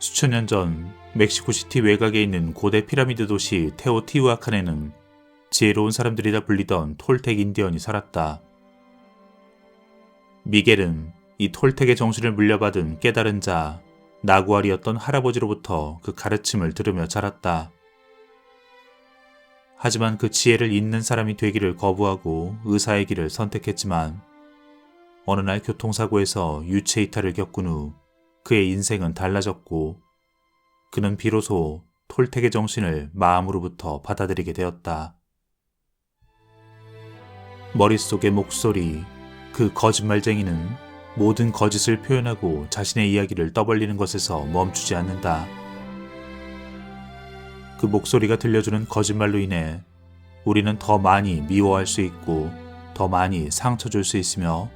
수천 년 전 멕시코시티 외곽에 있는 고대 피라미드 도시 테오티우아칸에는 지혜로운 사람들이라 불리던 톨텍 인디언이 살았다. 미겔은 이 톨텍의 정신을 물려받은 깨달은 자 나구알이었던 할아버지로부터 그 가르침을 들으며 자랐다. 하지만 그 지혜를 잇는 사람이 되기를 거부하고 의사의 길을 선택했지만 어느 날 교통사고에서 유체 이탈을 겪은 후 그의 인생은 달라졌고 그는 비로소 톨텍의 정신을 마음으로부터 받아들이게 되었다. 머릿속의 목소리, 그 거짓말쟁이는 모든 거짓을 표현하고 자신의 이야기를 떠벌리는 것에서 멈추지 않는다. 그 목소리가 들려주는 거짓말로 인해 우리는 더 많이 미워할 수 있고 더 많이 상처 줄 수 있으며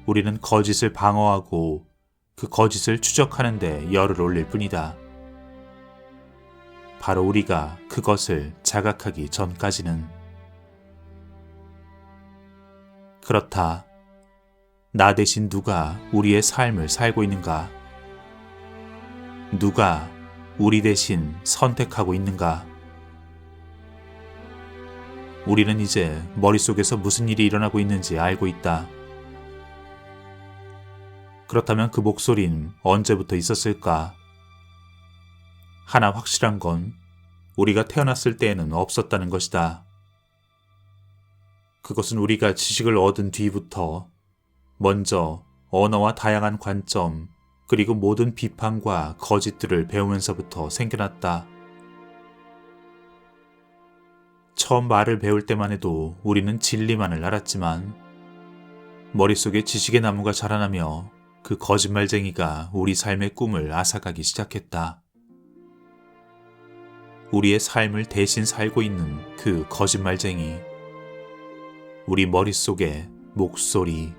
우리는 거짓을 방어하고 그 거짓을 추적하는 데 열을 올릴 뿐이다. 바로 우리가 그것을 자각하기 전까지는. 그렇다. 나 대신 누가 우리의 삶을 살고 있는가? 누가 우리 대신 선택하고 있는가? 우리는 이제 머릿속에서 무슨 일이 일어나고 있는지 알고 있다. 그렇다면 그 목소리는 언제부터 있었을까? 하나 확실한 건 우리가 태어났을 때에는 없었다는 것이다. 그것은 우리가 지식을 얻은 뒤부터 먼저 언어와 다양한 관점 그리고 모든 비판과 거짓들을 배우면서부터 생겨났다. 처음 말을 배울 때만 해도 우리는 진리만을 알았지만 머릿속에 지식의 나무가 자라나며 그 거짓말쟁이가 우리 삶의 꿈을 앗아가기 시작했다. 우리의 삶을 대신 살고 있는 그 거짓말쟁이. 우리 머릿속의 목소리.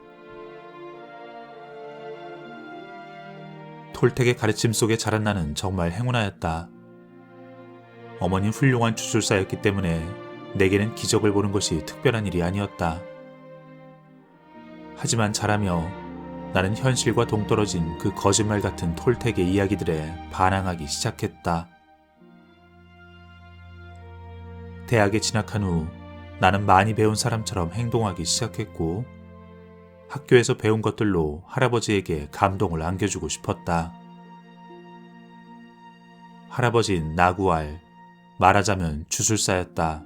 톨텍의 가르침 속에 자란 나는 정말 행운하였다. 어머니는 훌륭한 주술사였기 때문에 내게는 기적을 보는 것이 특별한 일이 아니었다. 하지만 자라며 나는 현실과 동떨어진 그 거짓말 같은 톨텍의 이야기들에 반항하기 시작했다. 대학에 진학한 후 나는 많이 배운 사람처럼 행동하기 시작했고 학교에서 배운 것들로 할아버지에게 감동을 안겨주고 싶었다. 할아버진 나구알, 말하자면 주술사였다.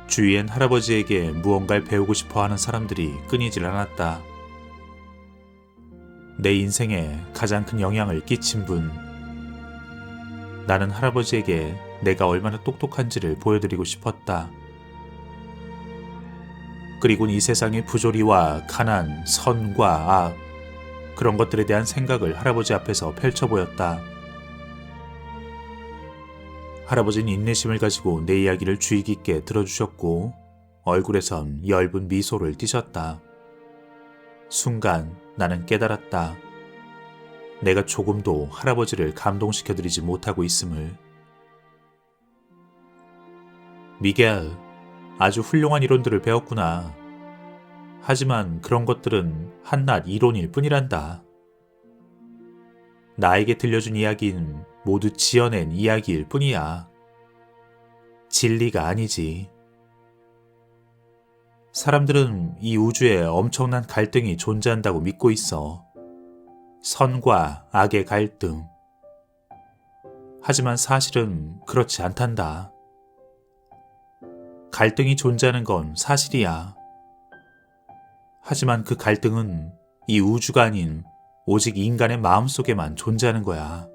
주위엔 할아버지에게 무언가를 배우고 싶어하는 사람들이 끊이질 않았다. 내 인생에 가장 큰 영향을 끼친 분. 나는 할아버지에게 내가 얼마나 똑똑한지를 보여드리고 싶었다. 그리고 이 세상의 부조리와 가난, 선과 악, 그런 것들에 대한 생각을 할아버지 앞에서 펼쳐 보였다. 할아버지는 인내심을 가지고 내 이야기를 주의 깊게 들어주셨고 얼굴에선 엷은 미소를 띠셨다. 순간 나는 깨달았다. 내가 조금도 할아버지를 감동시켜드리지 못하고 있음을. 미겔, 아주 훌륭한 이론들을 배웠구나. 하지만 그런 것들은 한낱 이론일 뿐이란다. 나에게 들려준 이야기는 모두 지어낸 이야기일 뿐이야. 진리가 아니지. 사람들은 이 우주에 엄청난 갈등이 존재한다고 믿고 있어. 선과 악의 갈등. 하지만 사실은 그렇지 않단다. 갈등이 존재하는 건 사실이야. 하지만 그 갈등은 이 우주가 아닌 오직 인간의 마음속에만 존재하는 거야.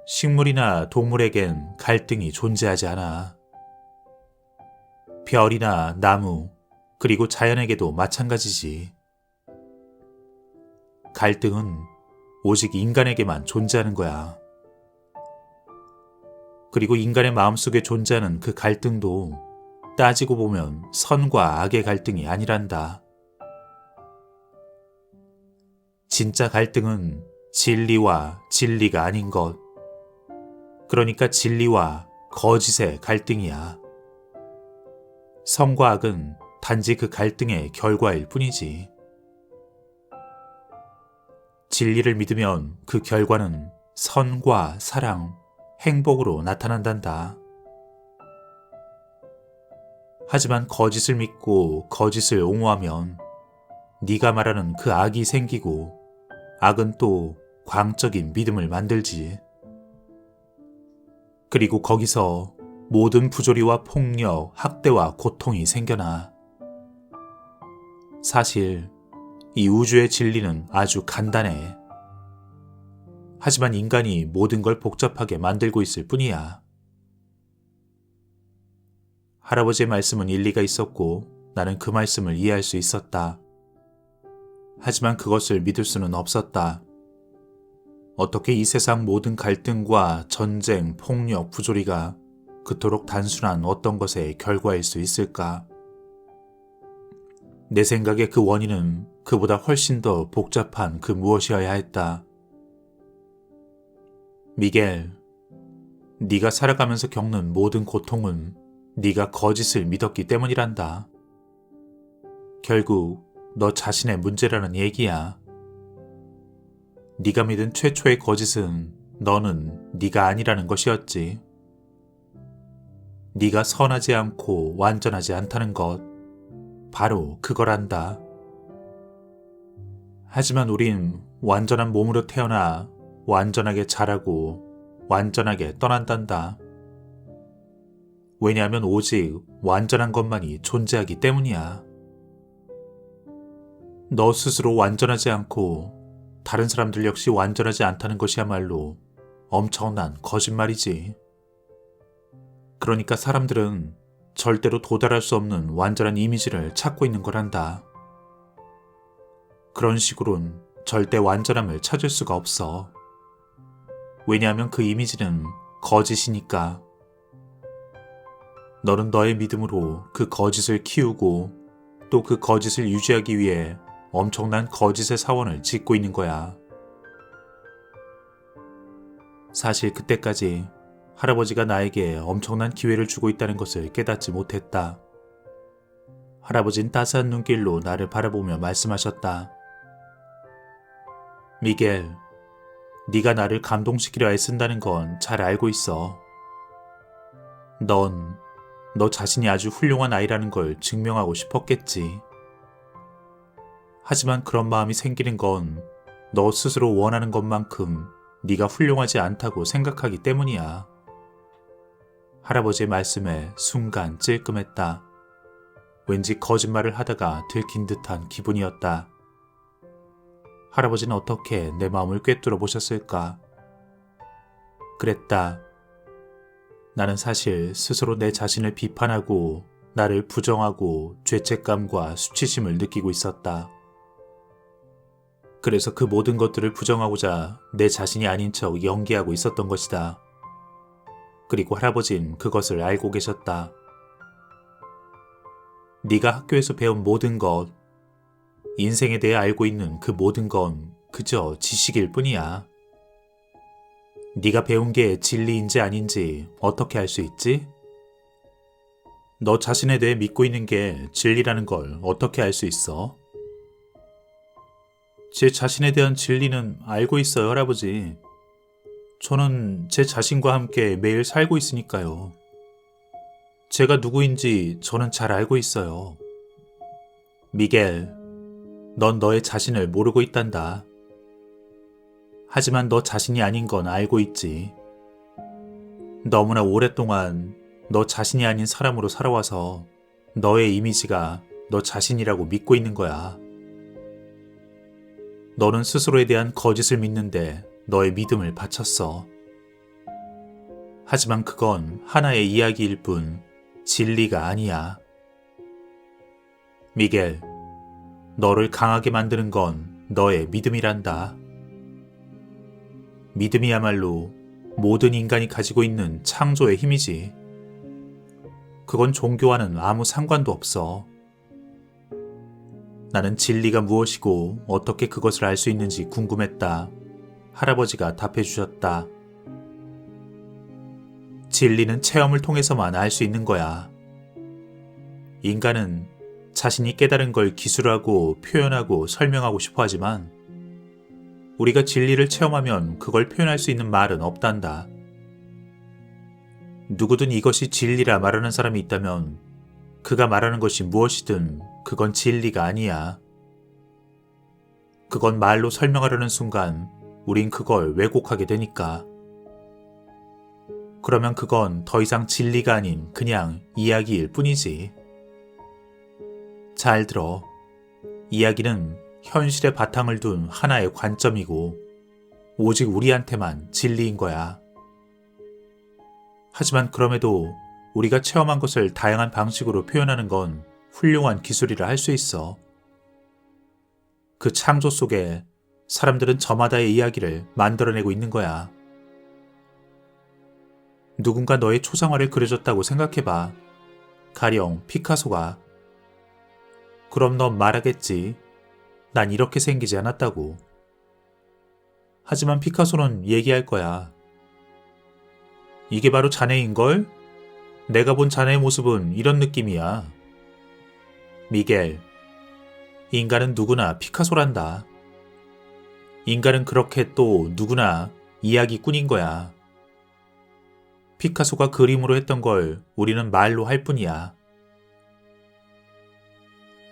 식물이나 동물에겐 갈등이 존재하지 않아. 별이나 나무, 그리고 자연에게도 마찬가지지. 갈등은 오직 인간에게만 존재하는 거야. 그리고 인간의 마음속에 존재하는 그 갈등도 따지고 보면 선과 악의 갈등이 아니란다. 진짜 갈등은 진리와 진리가 아닌 것. 그러니까 진리와 거짓의 갈등이야. 선과 악은 단지 그 갈등의 결과일 뿐이지. 진리를 믿으면 그 결과는 선과 사랑, 행복으로 나타난단다. 하지만 거짓을 믿고 거짓을 옹호하면 네가 말하는 그 악이 생기고 악은 또 광적인 믿음을 만들지. 그리고 거기서 모든 부조리와 폭력, 학대와 고통이 생겨나. 사실 이 우주의 진리는 아주 간단해. 하지만 인간이 모든 걸 복잡하게 만들고 있을 뿐이야. 할아버지의 말씀은 일리가 있었고 나는 그 말씀을 이해할 수 있었다. 하지만 그것을 믿을 수는 없었다. 어떻게 이 세상 모든 갈등과 전쟁, 폭력, 부조리가 그토록 단순한 어떤 것의 결과일 수 있을까? 내 생각에 그 원인은 그보다 훨씬 더 복잡한 그 무엇이어야 했다. 미겔, 네가 살아가면서 겪는 모든 고통은 네가 거짓을 믿었기 때문이란다. 결국 너 자신의 문제라는 얘기야. 네가 믿은 최초의 거짓은 너는 네가 아니라는 것이었지. 네가 선하지 않고 완전하지 않다는 것, 바로 그거란다. 하지만 우린 완전한 몸으로 태어나 완전하게 자라고 완전하게 떠난단다. 왜냐하면 오직 완전한 것만이 존재하기 때문이야. 너 스스로 완전하지 않고 다른 사람들 역시 완전하지 않다는 것이야말로 엄청난 거짓말이지. 그러니까 사람들은 절대로 도달할 수 없는 완전한 이미지를 찾고 있는 거란다. 그런 식으론 절대 완전함을 찾을 수가 없어. 왜냐하면 그 이미지는 거짓이니까. 너는 너의 믿음으로 그 거짓을 키우고 또 그 거짓을 유지하기 위해 엄청난 거짓의 사원을 짓고 있는 거야. 사실 그때까지 할아버지가 나에게 엄청난 기회를 주고 있다는 것을 깨닫지 못했다. 할아버진 따스한 눈길로 나를 바라보며 말씀하셨다. 미겔, 네가 나를 감동시키려 애쓴다는 건 잘 알고 있어. 넌 너 자신이 아주 훌륭한 아이라는 걸 증명하고 싶었겠지. 하지만 그런 마음이 생기는 건 너 스스로 원하는 것만큼 네가 훌륭하지 않다고 생각하기 때문이야. 할아버지의 말씀에 순간 찔끔했다. 왠지 거짓말을 하다가 들킨 듯한 기분이었다. 할아버지는 어떻게 내 마음을 꿰뚫어 보셨을까? 그랬다. 나는 사실 스스로 내 자신을 비판하고 나를 부정하고 죄책감과 수치심을 느끼고 있었다. 그래서 그 모든 것들을 부정하고자 내 자신이 아닌 척 연기하고 있었던 것이다. 그리고 할아버진 그것을 알고 계셨다. 네가 학교에서 배운 모든 것, 인생에 대해 알고 있는 그 모든 건 그저 지식일 뿐이야. 네가 배운 게 진리인지 아닌지 어떻게 알 수 있지? 너 자신에 대해 믿고 있는 게 진리라는 걸 어떻게 알 수 있어? 제 자신에 대한 진리는 알고 있어요, 할아버지. 저는 제 자신과 함께 매일 살고 있으니까요. 제가 누구인지 저는 잘 알고 있어요. 미겔, 넌 너의 자신을 모르고 있단다. 하지만 너 자신이 아닌 건 알고 있지. 너무나 오랫동안 너 자신이 아닌 사람으로 살아와서 너의 이미지가 너 자신이라고 믿고 있는 거야. 너는 스스로에 대한 거짓을 믿는데 너의 믿음을 바쳤어. 하지만 그건 하나의 이야기일 뿐 진리가 아니야. 미겔, 너를 강하게 만드는 건 너의 믿음이란다. 믿음이야말로 모든 인간이 가지고 있는 창조의 힘이지. 그건 종교와는 아무 상관도 없어. 나는 진리가 무엇이고 어떻게 그것을 알 수 있는지 궁금했다. 할아버지가 답해 주셨다. 진리는 체험을 통해서만 알 수 있는 거야. 인간은 자신이 깨달은 걸 기술하고 표현하고 설명하고 싶어 하지만 우리가 진리를 체험하면 그걸 표현할 수 있는 말은 없단다. 누구든 이것이 진리라 말하는 사람이 있다면 그가 말하는 것이 무엇이든 그건 진리가 아니야. 그건 말로 설명하려는 순간 우린 그걸 왜곡하게 되니까. 그러면 그건 더 이상 진리가 아닌 그냥 이야기일 뿐이지. 잘 들어. 이야기는 현실에 바탕을 둔 하나의 관점이고 오직 우리한테만 진리인 거야. 하지만 그럼에도 우리가 체험한 것을 다양한 방식으로 표현하는 건 훌륭한 기술이라 할 수 있어. 그 창조 속에 사람들은 저마다의 이야기를 만들어내고 있는 거야. 누군가 너의 초상화를 그려줬다고 생각해봐. 가령 피카소가. 그럼 넌 말하겠지. 난 이렇게 생기지 않았다고. 하지만 피카소는 얘기할 거야. 이게 바로 자네인걸? 내가 본 자네의 모습은 이런 느낌이야. 미겔, 인간은 누구나 피카소란다. 인간은 그렇게 또 누구나 이야기꾼인 거야. 피카소가 그림으로 했던 걸 우리는 말로 할 뿐이야.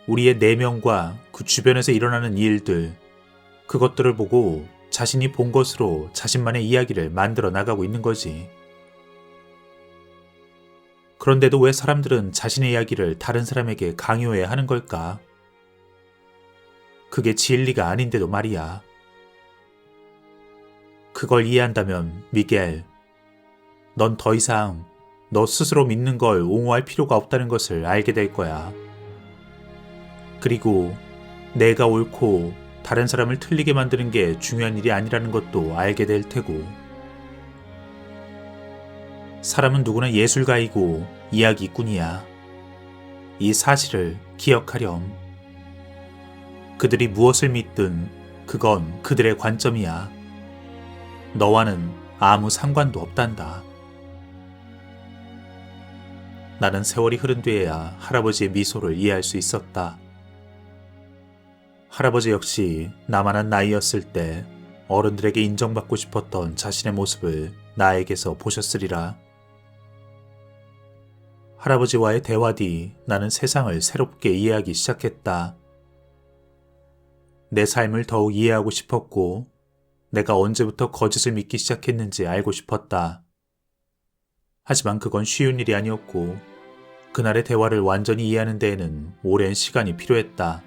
우리의 내면과 그 주변에서 일어나는 일들, 그것들을 보고 자신이 본 것으로 자신만의 이야기를 만들어 나가고 있는 거지. 그런데도 왜 사람들은 자신의 이야기를 다른 사람에게 강요해야 하는 걸까? 그게 진리가 아닌데도 말이야. 그걸 이해한다면 미겔, 넌 더 이상 너 스스로 믿는 걸 옹호할 필요가 없다는 것을 알게 될 거야. 그리고 내가 옳고 다른 사람을 틀리게 만드는 게 중요한 일이 아니라는 것도 알게 될 테고. 사람은 누구나 예술가이고 이야기꾼이야. 이 사실을 기억하렴. 그들이 무엇을 믿든 그건 그들의 관점이야. 너와는 아무 상관도 없단다. 나는 세월이 흐른 뒤에야 할아버지의 미소를 이해할 수 있었다. 할아버지 역시 나만한 나이였을 때 어른들에게 인정받고 싶었던 자신의 모습을 나에게서 보셨으리라. 할아버지와의 대화 뒤 나는 세상을 새롭게 이해하기 시작했다. 내 삶을 더욱 이해하고 싶었고 내가 언제부터 거짓을 믿기 시작했는지 알고 싶었다. 하지만 그건 쉬운 일이 아니었고 그날의 대화를 완전히 이해하는 데에는 오랜 시간이 필요했다.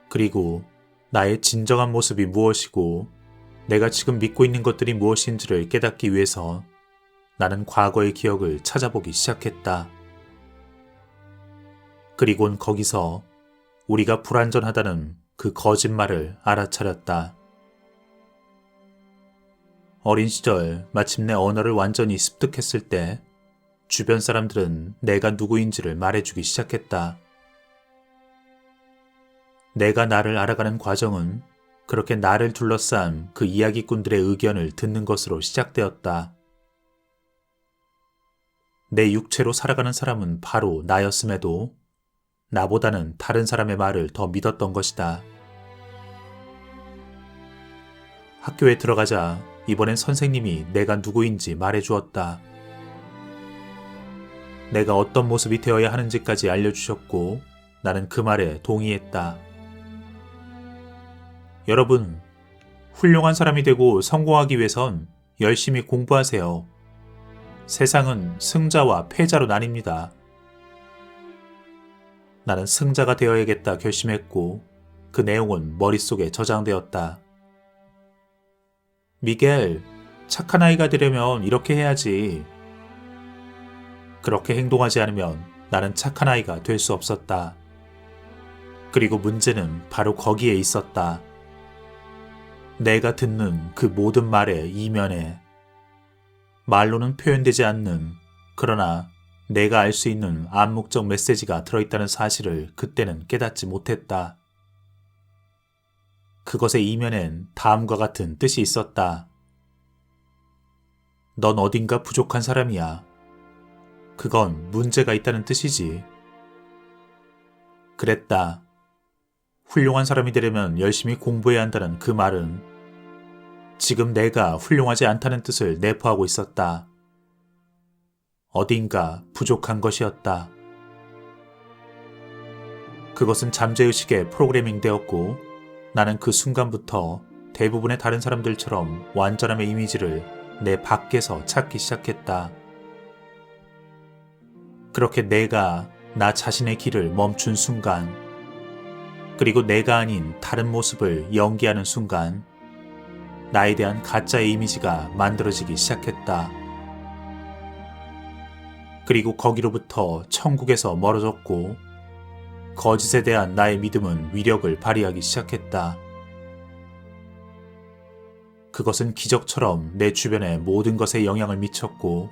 그리고 나의 진정한 모습이 무엇이고 내가 지금 믿고 있는 것들이 무엇인지를 깨닫기 위해서 나는 과거의 기억을 찾아보기 시작했다. 그리곤 거기서 우리가 불완전하다는 그 거짓말을 알아차렸다. 어린 시절 마침내 언어를 완전히 습득했을 때 주변 사람들은 내가 누구인지를 말해주기 시작했다. 내가 나를 알아가는 과정은 그렇게 나를 둘러싼 그 이야기꾼들의 의견을 듣는 것으로 시작되었다. 내 육체로 살아가는 사람은 바로 나였음에도 나보다는 다른 사람의 말을 더 믿었던 것이다. 학교에 들어가자 이번엔 선생님이 내가 누구인지 말해주었다. 내가 어떤 모습이 되어야 하는지까지 알려주셨고 나는 그 말에 동의했다. 여러분, 훌륭한 사람이 되고 성공하기 위해선 열심히 공부하세요. 세상은 승자와 패자로 나뉩니다. 나는 승자가 되어야겠다 결심했고 그 내용은 머릿속에 저장되었다. 미겔, 착한 아이가 되려면 이렇게 해야지. 그렇게 행동하지 않으면 나는 착한 아이가 될 수 없었다. 그리고 문제는 바로 거기에 있었다. 내가 듣는 그 모든 말의 이면에 말로는 표현되지 않는 그러나 내가 알 수 있는 암묵적 메시지가 들어있다는 사실을 그때는 깨닫지 못했다. 그것의 이면엔 다음과 같은 뜻이 있었다. 넌 어딘가 부족한 사람이야. 그건 문제가 있다는 뜻이지. 그랬다. 훌륭한 사람이 되려면 열심히 공부해야 한다는 그 말은 지금 내가 훌륭하지 않다는 뜻을 내포하고 있었다. 어딘가 부족한 것이었다. 그것은 잠재의식에 프로그래밍 되었고 나는 그 순간부터 대부분의 다른 사람들처럼 완전함의 이미지를 내 밖에서 찾기 시작했다. 그렇게 내가 나 자신의 길을 멈춘 순간, 그리고 내가 아닌 다른 모습을 연기하는 순간, 나에 대한 가짜의 이미지가 만들어지기 시작했다. 그리고 거기로부터 천국에서 멀어졌고, 거짓에 대한 나의 믿음은 위력을 발휘하기 시작했다. 그것은 기적처럼 내 주변의 모든 것에 영향을 미쳤고,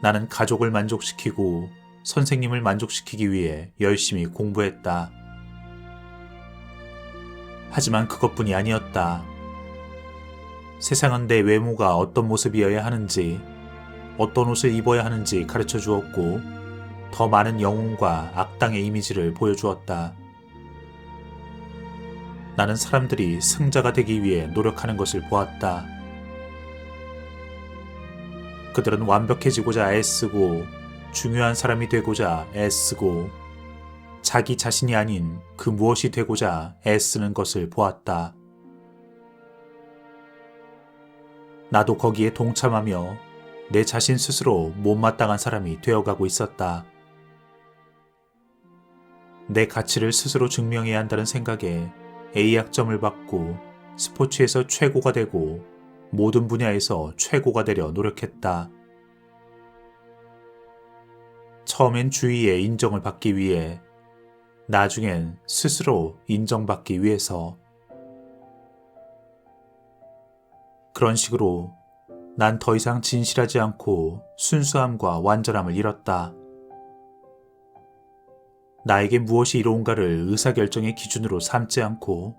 나는 가족을 만족시키고 선생님을 만족시키기 위해 열심히 공부했다. 하지만 그것뿐이 아니었다. 세상은 내 외모가 어떤 모습이어야 하는지, 어떤 옷을 입어야 하는지 가르쳐 주었고, 더 많은 영웅과 악당의 이미지를 보여주었다. 나는 사람들이 승자가 되기 위해 노력하는 것을 보았다. 그들은 완벽해지고자 애쓰고, 중요한 사람이 되고자 애쓰고, 자기 자신이 아닌 그 무엇이 되고자 애쓰는 것을 보았다. 나도 거기에 동참하며 내 자신 스스로 못마땅한 사람이 되어가고 있었다. 내 가치를 스스로 증명해야 한다는 생각에 A학점을 받고 스포츠에서 최고가 되고 모든 분야에서 최고가 되려 노력했다. 처음엔 주위의 인정을 받기 위해, 나중엔 스스로 인정받기 위해서. 그런 식으로 난 더 이상 진실하지 않고 순수함과 완전함을 잃었다. 나에게 무엇이 이로운가를 의사결정의 기준으로 삼지 않고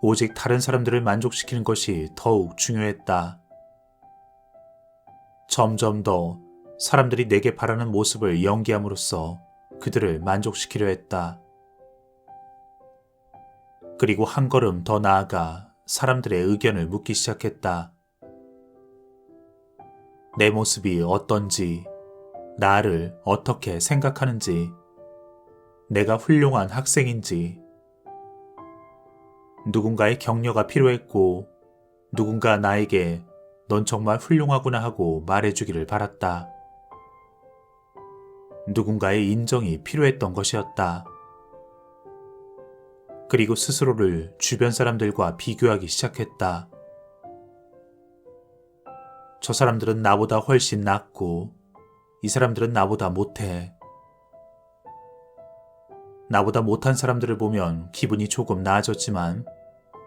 오직 다른 사람들을 만족시키는 것이 더욱 중요했다. 점점 더 사람들이 내게 바라는 모습을 연기함으로써 그들을 만족시키려 했다. 그리고 한 걸음 더 나아가 사람들의 의견을 묻기 시작했다. 내 모습이 어떤지, 나를 어떻게 생각하는지, 내가 훌륭한 학생인지, 누군가의 격려가 필요했고 누군가 나에게 넌 정말 훌륭하구나 하고 말해주기를 바랐다. 누군가의 인정이 필요했던 것이었다. 그리고 스스로를 주변 사람들과 비교하기 시작했다. 저 사람들은 나보다 훨씬 낫고 이 사람들은 나보다 못해. 나보다 못한 사람들을 보면 기분이 조금 나아졌지만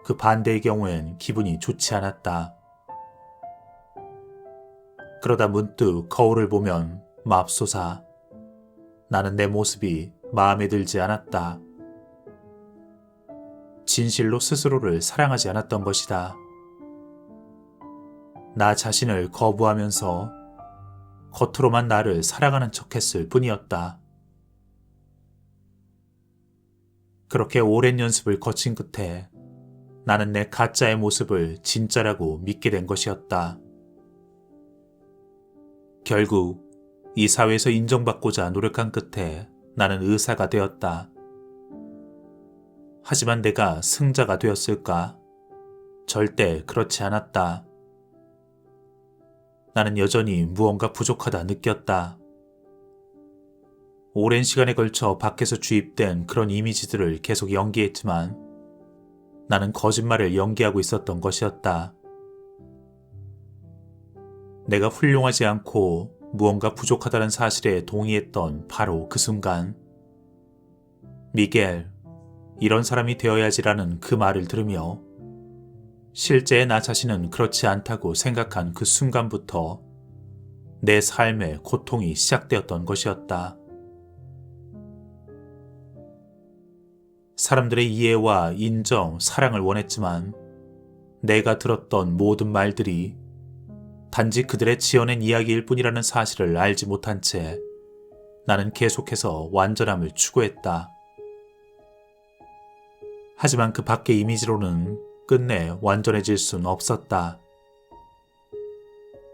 그 반대의 경우엔 기분이 좋지 않았다. 그러다 문득 거울을 보면 맙소사, 나는 내 모습이 마음에 들지 않았다. 진실로 스스로를 사랑하지 않았던 것이다. 나 자신을 거부하면서 겉으로만 나를 사랑하는 척했을 뿐이었다. 그렇게 오랜 연습을 거친 끝에 나는 내 가짜의 모습을 진짜라고 믿게 된 것이었다. 결국 이 사회에서 인정받고자 노력한 끝에 나는 의사가 되었다. 하지만 내가 승자가 되었을까? 절대 그렇지 않았다. 나는 여전히 무언가 부족하다 느꼈다. 오랜 시간에 걸쳐 밖에서 주입된 그런 이미지들을 계속 연기했지만 나는 거짓말을 연기하고 있었던 것이었다. 내가 훌륭하지 않고 무언가 부족하다는 사실에 동의했던 바로 그 순간, 미겔, 이런 사람이 되어야지라는 그 말을 들으며 실제의 나 자신은 그렇지 않다고 생각한 그 순간부터 내 삶의 고통이 시작되었던 것이었다. 사람들의 이해와 인정, 사랑을 원했지만 내가 들었던 모든 말들이 단지 그들의 지어낸 이야기일 뿐이라는 사실을 알지 못한 채 나는 계속해서 완전함을 추구했다. 하지만 그 밖의 이미지로는 끝내 완전해질 순 없었다.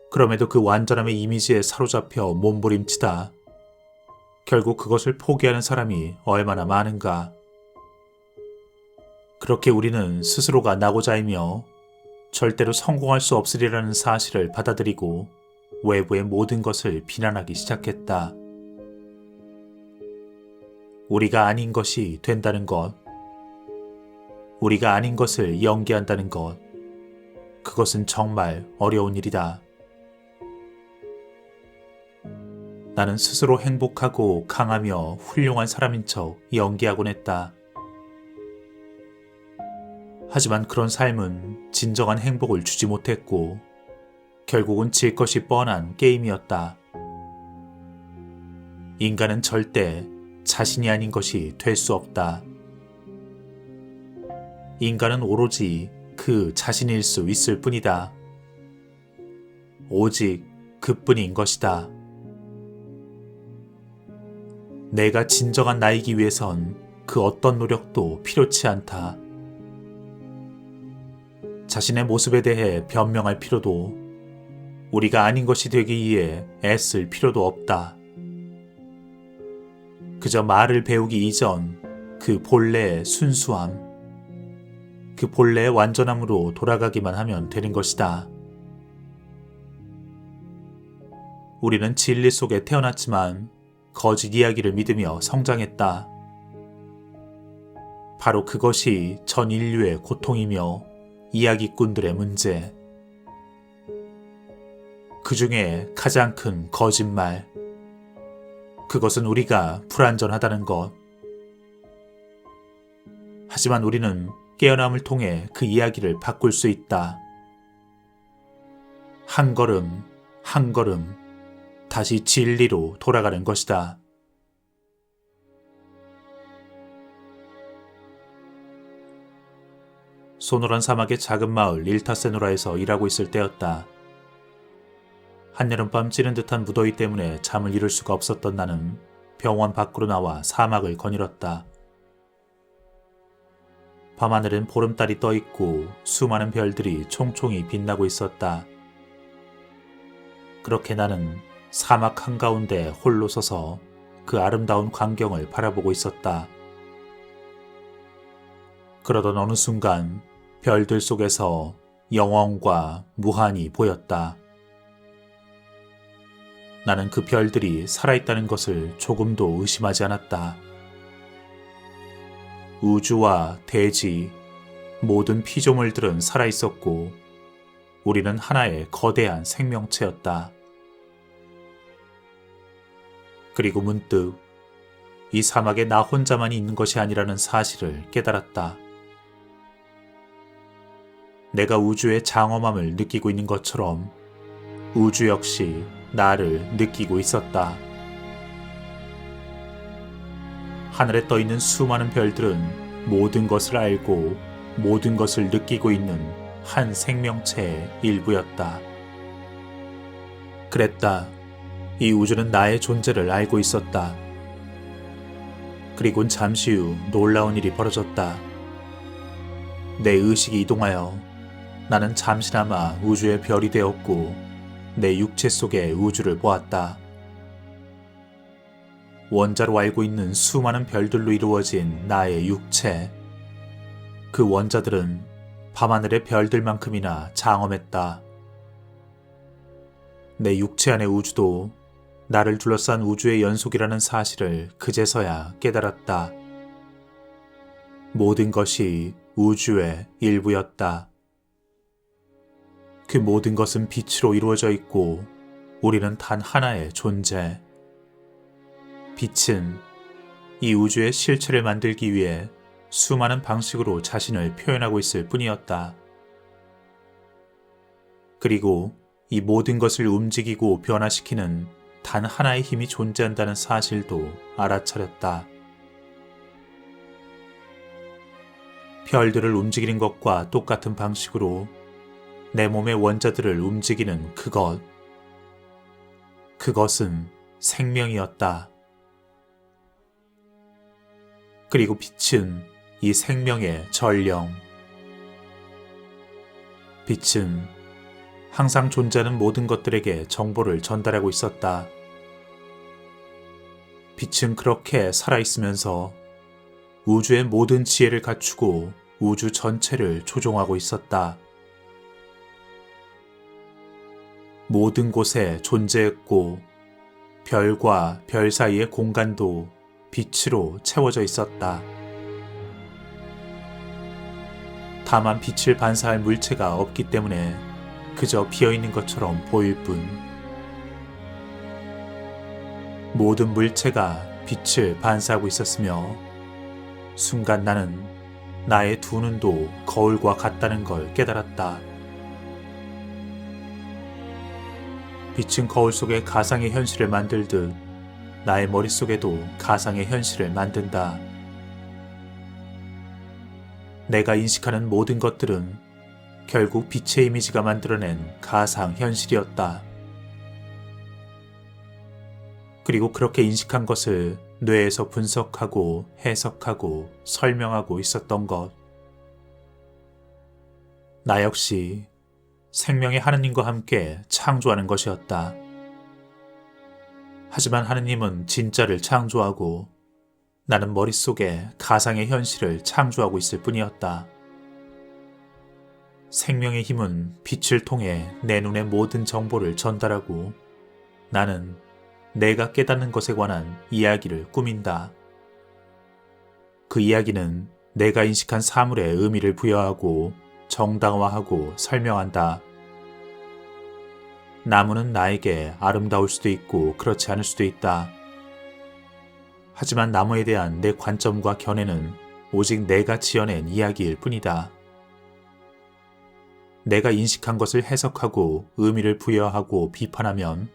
그럼에도 그 완전함의 이미지에 사로잡혀 몸부림치다 결국 그것을 포기하는 사람이 얼마나 많은가. 그렇게 우리는 스스로가 나고자이며 절대로 성공할 수 없으리라는 사실을 받아들이고 외부의 모든 것을 비난하기 시작했다. 우리가 아닌 것이 된다는 것, 우리가 아닌 것을 연기한다는 것, 그것은 정말 어려운 일이다. 나는 스스로 행복하고 강하며 훌륭한 사람인 척 연기하곤 했다. 하지만 그런 삶은 진정한 행복을 주지 못했고 결국은 질 것이 뻔한 게임이었다. 인간은 절대 자신이 아닌 것이 될 수 없다. 인간은 오로지 그 자신일 수 있을 뿐이다. 오직 그뿐인 것이다. 내가 진정한 나이기 위해선 그 어떤 노력도 필요치 않다. 자신의 모습에 대해 변명할 필요도, 우리가 아닌 것이 되기 위해 애쓸 필요도 없다. 그저 말을 배우기 이전 그 본래의 순수함, 그 본래의 완전함으로 돌아가기만 하면 되는 것이다. 우리는 진리 속에 태어났지만 거짓 이야기를 믿으며 성장했다. 바로 그것이 전 인류의 고통이며 이야기꾼들의 문제. 그 중에 가장 큰 거짓말. 그것은 우리가 불완전하다는 것. 하지만 우리는 깨어남을 통해 그 이야기를 바꿀 수 있다. 한 걸음, 한 걸음, 다시 진리로 돌아가는 것이다. 소노란 사막의 작은 마을 일타세노라에서 일하고 있을 때였다. 한여름밤 찌는 듯한 무더위 때문에 잠을 이룰 수가 없었던 나는 병원 밖으로 나와 사막을 거닐었다. 밤하늘엔 보름달이 떠있고 수많은 별들이 총총히 빛나고 있었다. 그렇게 나는 사막 한가운데 홀로 서서 그 아름다운 광경을 바라보고 있었다. 그러던 어느 순간 별들 속에서 영원과 무한이 보였다. 나는 그 별들이 살아있다는 것을 조금도 의심하지 않았다. 우주와 대지, 모든 피조물들은 살아있었고 우리는 하나의 거대한 생명체였다. 그리고 문득 이 사막에 나 혼자만이 있는 것이 아니라는 사실을 깨달았다. 내가 우주의 장엄함을 느끼고 있는 것처럼 우주 역시 나를 느끼고 있었다. 하늘에 떠있는 수많은 별들은 모든 것을 알고 모든 것을 느끼고 있는 한 생명체의 일부였다. 그랬다. 이 우주는 나의 존재를 알고 있었다. 그리곤 잠시 후 놀라운 일이 벌어졌다. 내 의식이 이동하여 나는 잠시나마 우주의 별이 되었고 내 육체 속의 우주를 보았다. 원자로 알고 있는 수많은 별들로 이루어진 나의 육체. 그 원자들은 밤하늘의 별들만큼이나 장엄했다. 내 육체 안의 우주도 나를 둘러싼 우주의 연속이라는 사실을 그제서야 깨달았다. 모든 것이 우주의 일부였다. 그 모든 것은 빛으로 이루어져 있고 우리는 단 하나의 존재. 빛은 이 우주의 실체를 만들기 위해 수많은 방식으로 자신을 표현하고 있을 뿐이었다. 그리고 이 모든 것을 움직이고 변화시키는 단 하나의 힘이 존재한다는 사실도 알아차렸다. 별들을 움직이는 것과 똑같은 방식으로 내 몸의 원자들을 움직이는 그것. 그것은 생명이었다. 그리고 빛은 이 생명의 전령. 빛은 항상 존재하는 모든 것들에게 정보를 전달하고 있었다. 빛은 그렇게 살아있으면서 우주의 모든 지혜를 갖추고 우주 전체를 조종하고 있었다. 모든 곳에 존재했고 별과 별 사이의 공간도 빛으로 채워져 있었다. 다만 빛을 반사할 물체가 없기 때문에 그저 비어있는 것처럼 보일 뿐. 모든 물체가 빛을 반사하고 있었으며 순간 나는 나의 두 눈도 거울과 같다는 걸 깨달았다. 빛은 거울 속에 가상의 현실을 만들듯 나의 머릿속에도 가상의 현실을 만든다. 내가 인식하는 모든 것들은 결국 빛의 이미지가 만들어낸 가상 현실이었다. 그리고 그렇게 인식한 것을 뇌에서 분석하고 해석하고 설명하고 있었던 것. 나 역시 생명의 하느님과 함께 창조하는 것이었다. 하지만 하느님은 진짜를 창조하고 나는 머릿속에 가상의 현실을 창조하고 있을 뿐이었다. 생명의 힘은 빛을 통해 내 눈에 모든 정보를 전달하고 나는 내가 깨닫는 것에 관한 이야기를 꾸민다. 그 이야기는 내가 인식한 사물에 의미를 부여하고 정당화하고 설명한다. 나무는 나에게 아름다울 수도 있고 그렇지 않을 수도 있다. 하지만 나무에 대한 내 관점과 견해는 오직 내가 지어낸 이야기일 뿐이다. 내가 인식한 것을 해석하고 의미를 부여하고 비판하면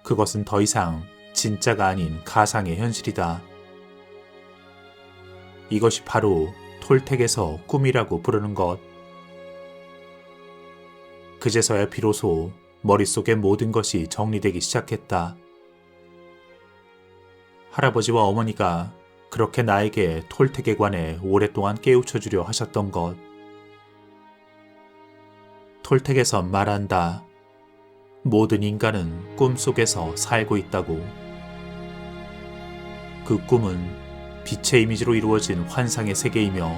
그것은 더 이상 진짜가 아닌 가상의 현실이다. 이것이 바로 톨텍에서 꿈이라고 부르는 것. 그제서야 비로소 머릿속의 모든 것이 정리되기 시작했다. 할아버지와 어머니가 그렇게 나에게 톨텍에 관해 오랫동안 깨우쳐주려 하셨던 것. 톨텍에선 말한다. 모든 인간은 꿈속에서 살고 있다고. 그 꿈은 빛의 이미지로 이루어진 환상의 세계이며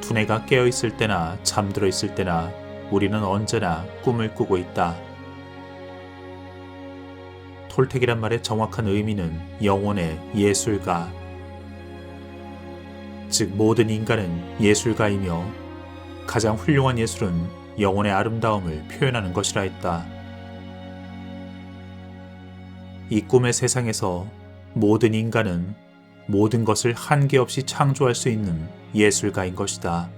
두뇌가 깨어있을 때나 잠들어 있을 때나 우리는 언제나 꿈을 꾸고 있다. 톨텍이란 말의 정확한 의미는 영혼의 예술가, 즉 모든 인간은 예술가이며 가장 훌륭한 예술은 영혼의 아름다움을 표현하는 것이라 했다. 이 꿈의 세상에서 모든 인간은 모든 것을 한계 없이 창조할 수 있는 예술가인 것이다.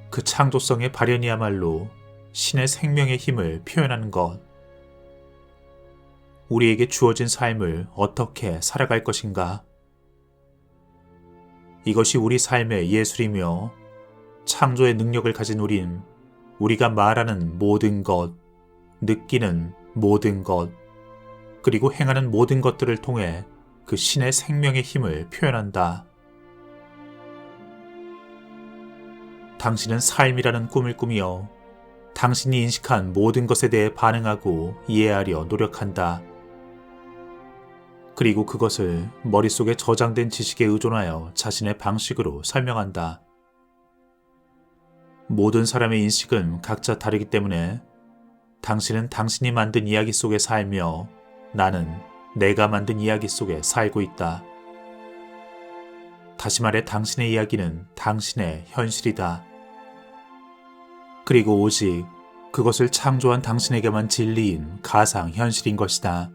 그 창조성의 발현이야말로 신의 생명의 힘을 표현하는 것. 우리에게 주어진 삶을 어떻게 살아갈 것인가? 이것이 우리 삶의 예술이며 창조의 능력을 가진 우린 우리가 말하는 모든 것, 느끼는 모든 것, 그리고 행하는 모든 것들을 통해 그 신의 생명의 힘을 표현한다. 당신은 삶이라는 꿈을 꾸며 당신이 인식한 모든 것에 대해 반응하고 이해하려 노력한다. 그리고 그것을 머릿속에 저장된 지식에 의존하여 자신의 방식으로 설명한다. 모든 사람의 인식은 각자 다르기 때문에 당신은 당신이 만든 이야기 속에 살며 나는 내가 만든 이야기 속에 살고 있다. 다시 말해 당신의 이야기는 당신의 현실이다. 그리고 오직 그것을 창조한 당신에게만 진리인 가상 현실인 것이다.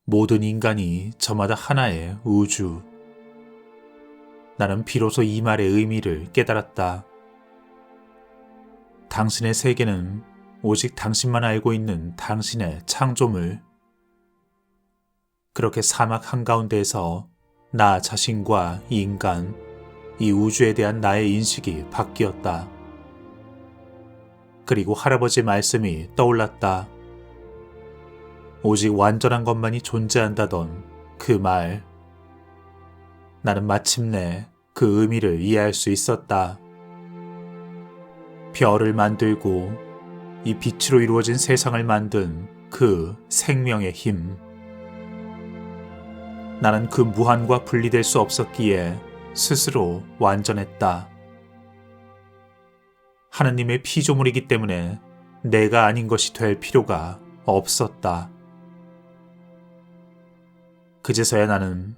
모든 인간이 저마다 하나의 우주. 나는 비로소 이 말의 의미를 깨달았다. 당신의 세계는 오직 당신만 알고 있는 당신의 창조물. 그렇게 사막 한가운데에서 나 자신과 인간, 이 우주에 대한 나의 인식이 바뀌었다. 그리고 할아버지의 말씀이 떠올랐다. 오직 완전한 것만이 존재한다던 그 말. 나는 마침내 그 의미를 이해할 수 있었다. 별을 만들고 이 빛으로 이루어진 세상을 만든 그 생명의 힘. 나는 그 무한과 분리될 수 없었기에 스스로 완전했다. 하느님의 피조물이기 때문에 내가 아닌 것이 될 필요가 없었다. 그제서야 나는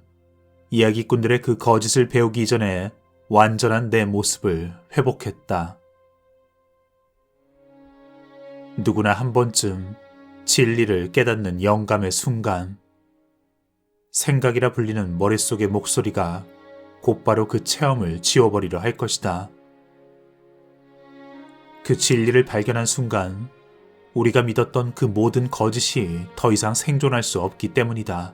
이야기꾼들의 그 거짓을 배우기 이전에 완전한 내 모습을 회복했다. 누구나 한 번쯤 진리를 깨닫는 영감의 순간, 생각이라 불리는 머릿속의 목소리가 곧바로 그 체험을 지워버리려 할 것이다. 그 진리를 발견한 순간 우리가 믿었던 그 모든 거짓이 더 이상 생존할 수 없기 때문이다.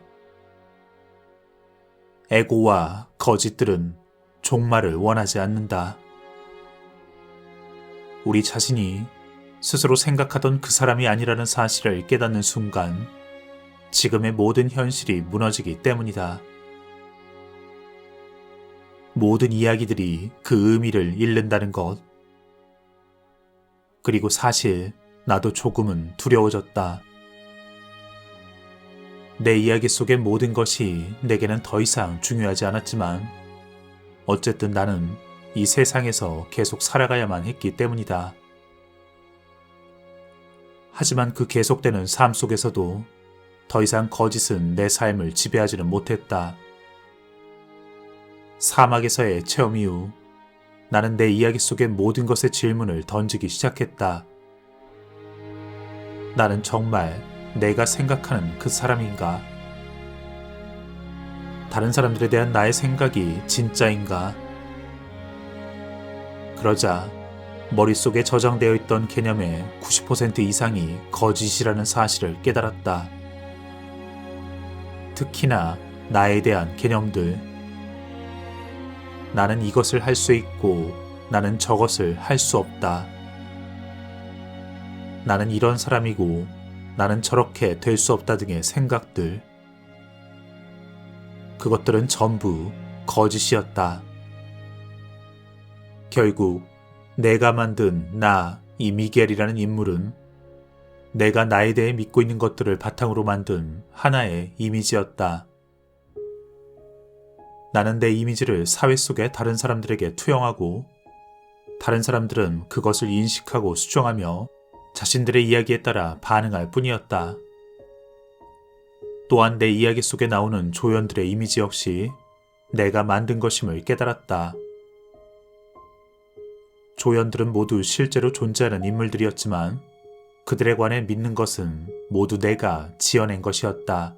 에고와 거짓들은 종말을 원하지 않는다. 우리 자신이 스스로 생각하던 그 사람이 아니라는 사실을 깨닫는 순간 지금의 모든 현실이 무너지기 때문이다. 모든 이야기들이 그 의미를 잃는다는 것. 그리고 사실 나도 조금은 두려워졌다. 내 이야기 속의 모든 것이 내게는 더 이상 중요하지 않았지만 어쨌든 나는 이 세상에서 계속 살아가야만 했기 때문이다. 하지만 그 계속되는 삶 속에서도 더 이상 거짓은 내 삶을 지배하지는 못했다. 사막에서의 체험 이후 나는 내 이야기 속의 모든 것의 질문을 던지기 시작했다. 나는 정말 내가 생각하는 그 사람인가? 다른 사람들에 대한 나의 생각이 진짜인가? 그러자 머릿속에 저장되어 있던 개념의 90% 이상이 거짓이라는 사실을 깨달았다. 특히나 나에 대한 개념들. 나는 이것을 할 수 있고 나는 저것을 할 수 없다. 나는 이런 사람이고 나는 저렇게 될 수 없다 등의 생각들. 그것들은 전부 거짓이었다. 결국 내가 만든 이 미겔이라는 인물은 내가 나에 대해 믿고 있는 것들을 바탕으로 만든 하나의 이미지였다. 나는 내 이미지를 사회 속의 다른 사람들에게 투영하고 다른 사람들은 그것을 인식하고 수정하며 자신들의 이야기에 따라 반응할 뿐이었다. 또한 내 이야기 속에 나오는 조연들의 이미지 역시 내가 만든 것임을 깨달았다. 조연들은 모두 실제로 존재하는 인물들이었지만 그들에 관해 믿는 것은 모두 내가 지어낸 것이었다.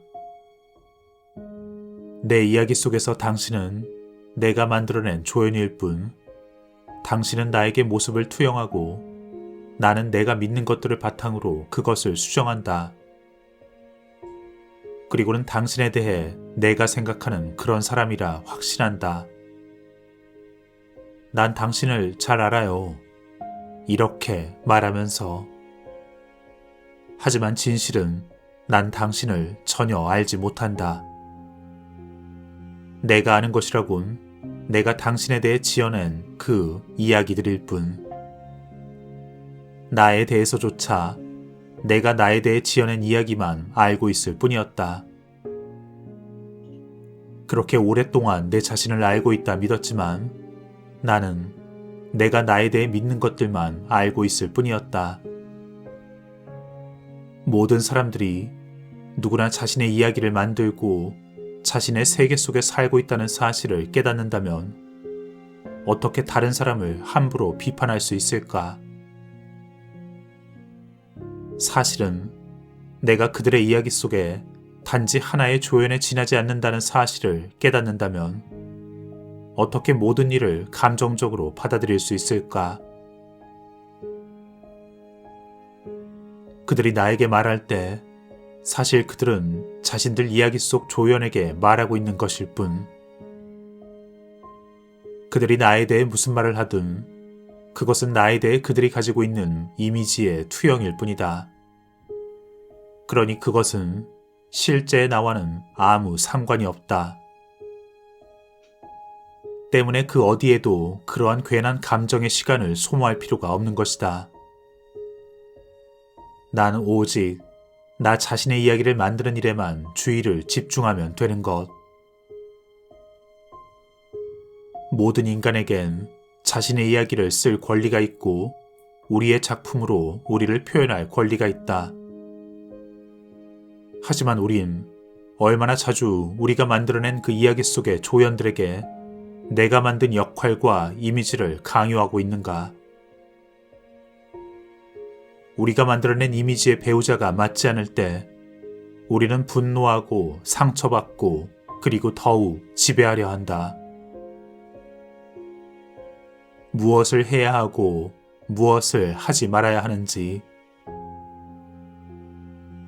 내 이야기 속에서 당신은 내가 만들어낸 조연일 뿐, 당신은 나에게 모습을 투영하고 나는 내가 믿는 것들을 바탕으로 그것을 수정한다. 그리고는 당신에 대해 내가 생각하는 그런 사람이라 확신한다. 난 당신을 잘 알아요. 이렇게 말하면서. 하지만 진실은 난 당신을 전혀 알지 못한다. 내가 아는 것이라곤 내가 당신에 대해 지어낸 그 이야기들일 뿐. 나에 대해서조차 내가 나에 대해 지어낸 이야기만 알고 있을 뿐이었다. 그렇게 오랫동안 내 자신을 알고 있다 믿었지만 나는 내가 나에 대해 믿는 것들만 알고 있을 뿐이었다. 모든 사람들이 누구나 자신의 이야기를 만들고 자신의 세계 속에 살고 있다는 사실을 깨닫는다면 어떻게 다른 사람을 함부로 비판할 수 있을까? 사실은 내가 그들의 이야기 속에 단지 하나의 조연에 지나지 않는다는 사실을 깨닫는다면 어떻게 모든 일을 감정적으로 받아들일 수 있을까? 그들이 나에게 말할 때 사실 그들은 자신들 이야기 속 조연에게 말하고 있는 것일 뿐. 그들이 나에 대해 무슨 말을 하든 그것은 나에 대해 그들이 가지고 있는 이미지의 투영일 뿐이다. 그러니 그것은 실제의 나와는 아무 상관이 없다. 때문에 그 어디에도 그러한 괜한 감정의 시간을 소모할 필요가 없는 것이다. 나는 오직 나 자신의 이야기를 만드는 일에만 주의를 집중하면 되는 것. 모든 인간에겐 자신의 이야기를 쓸 권리가 있고 우리의 작품으로 우리를 표현할 권리가 있다. 하지만 우린 얼마나 자주 우리가 만들어낸 그 이야기 속의 조연들에게 내가 만든 역할과 이미지를 강요하고 있는가? 우리가 만들어낸 이미지의 배우자가 맞지 않을 때 우리는 분노하고 상처받고 그리고 더욱 지배하려 한다. 무엇을 해야 하고 무엇을 하지 말아야 하는지,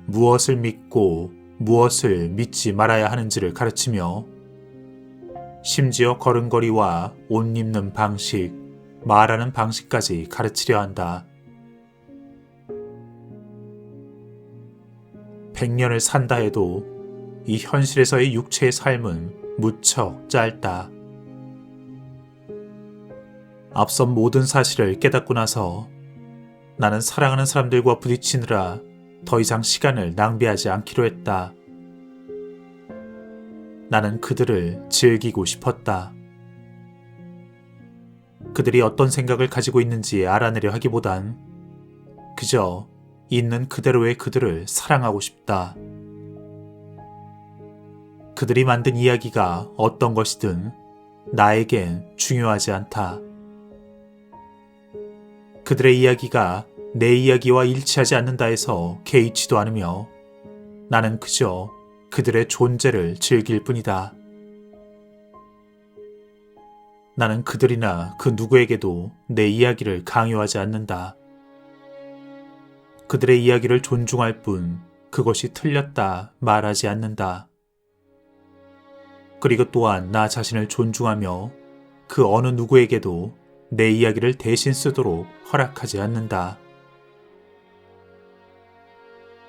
무엇을 믿고 무엇을 믿지 말아야 하는지를 가르치며 심지어 걸음걸이와 옷 입는 방식, 말하는 방식까지 가르치려 한다. 100년을 산다 해도 이 현실에서의 육체의 삶은 무척 짧다. 앞선 모든 사실을 깨닫고 나서 나는 사랑하는 사람들과 부딪히느라 더 이상 시간을 낭비하지 않기로 했다. 나는 그들을 즐기고 싶었다. 그들이 어떤 생각을 가지고 있는지 알아내려 하기보단 그저 있는 그대로의 그들을 사랑하고 싶다. 그들이 만든 이야기가 어떤 것이든 나에겐 중요하지 않다. 그들의 이야기가 내 이야기와 일치하지 않는다 해서 개의치도 않으며 나는 그저 그들의 존재를 즐길 뿐이다. 나는 그들이나 그 누구에게도 내 이야기를 강요하지 않는다. 그들의 이야기를 존중할 뿐 그것이 틀렸다 말하지 않는다. 그리고 또한 나 자신을 존중하며 그 어느 누구에게도 내 이야기를 대신 쓰도록 허락하지 않는다.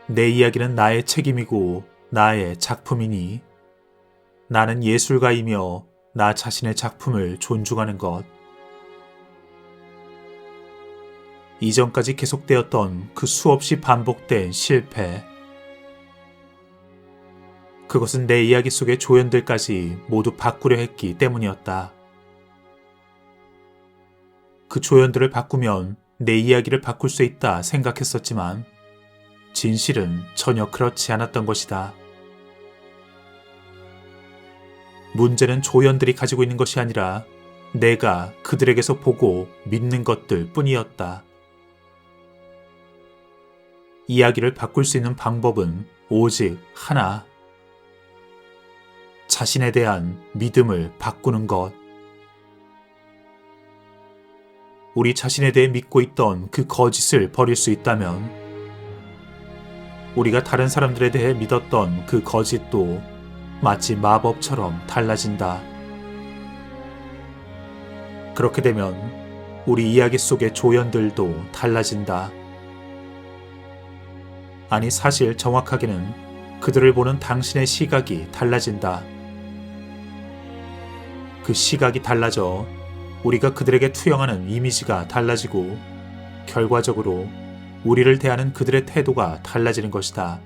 내 이야기는 나의 책임이고 나의 작품이니 나는 예술가이며 나 자신의 작품을 존중하는 것. 이전까지 계속되었던 그 수없이 반복된 실패. 그것은 내 이야기 속의 조연들까지 모두 바꾸려 했기 때문이었다. 그 조연들을 바꾸면 내 이야기를 바꿀 수 있다 생각했었지만 진실은 전혀 그렇지 않았던 것이다. 문제는 조연들이 가지고 있는 것이 아니라 내가 그들에게서 보고 믿는 것들 뿐이었다. 이야기를 바꿀 수 있는 방법은 오직 하나. 자신에 대한 믿음을 바꾸는 것. 우리 자신에 대해 믿고 있던 그 거짓을 버릴 수 있다면 우리가 다른 사람들에 대해 믿었던 그 거짓도 마치 마법처럼 달라진다. 그렇게 되면 우리 이야기 속의 조연들도 달라진다. 아니, 사실 정확하게는 그들을 보는 당신의 시각이 달라진다. 그 시각이 달라져 우리가 그들에게 투영하는 이미지가 달라지고 결과적으로 우리를 대하는 그들의 태도가 달라지는 것이다.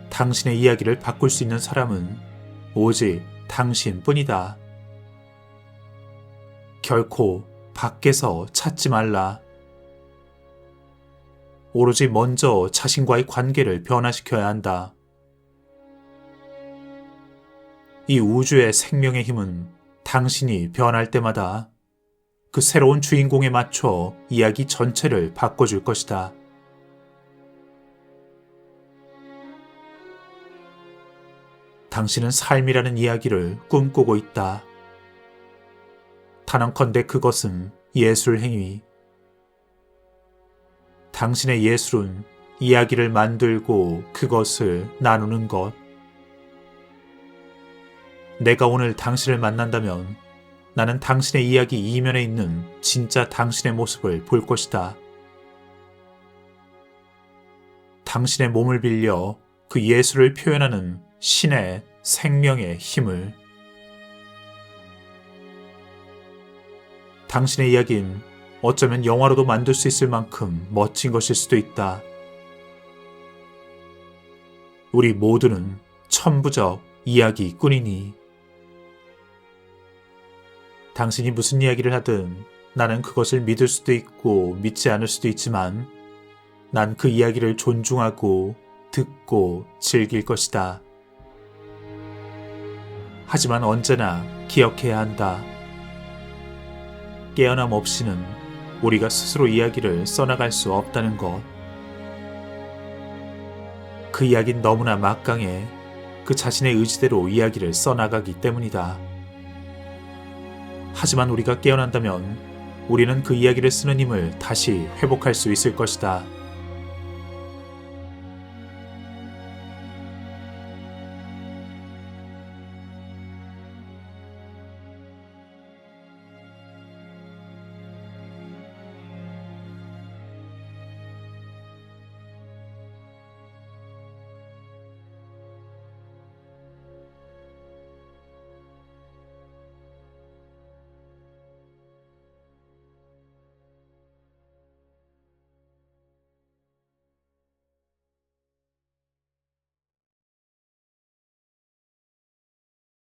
당신의 이야기를 바꿀 수 있는 사람은 오직 당신뿐이다. 결코 밖에서 찾지 말라. 오로지 먼저 자신과의 관계를 변화시켜야 한다. 이 우주의 생명의 힘은 당신이 변할 때마다 그 새로운 주인공에 맞춰 이야기 전체를 바꿔줄 것이다. 당신은 삶이라는 이야기를 꿈꾸고 있다. 단언컨대 그것은 예술 행위. 당신의 예술은 이야기를 만들고 그것을 나누는 것. 내가 오늘 당신을 만난다면 나는 당신의 이야기 이면에 있는 진짜 당신의 모습을 볼 것이다. 당신의 몸을 빌려 그 예술을 표현하는 신의 생명의 힘을 당신의 이야기는 어쩌면 영화로도 만들 수 있을 만큼 멋진 것일 수도 있다. 우리 모두는 천부적 이야기꾼이니. 당신이 무슨 이야기를 하든 나는 그것을 믿을 수도 있고 믿지 않을 수도 있지만 난 그 이야기를 존중하고 듣고 즐길 것이다. 하지만 언제나 기억해야 한다. 깨어남 없이는 우리가 스스로 이야기를 써나갈 수 없다는 것. 그 이야기는 너무나 막강해 그 자신의 의지대로 이야기를 써나가기 때문이다. 하지만 우리가 깨어난다면 우리는 그 이야기를 쓰는 힘을 다시 회복할 수 있을 것이다.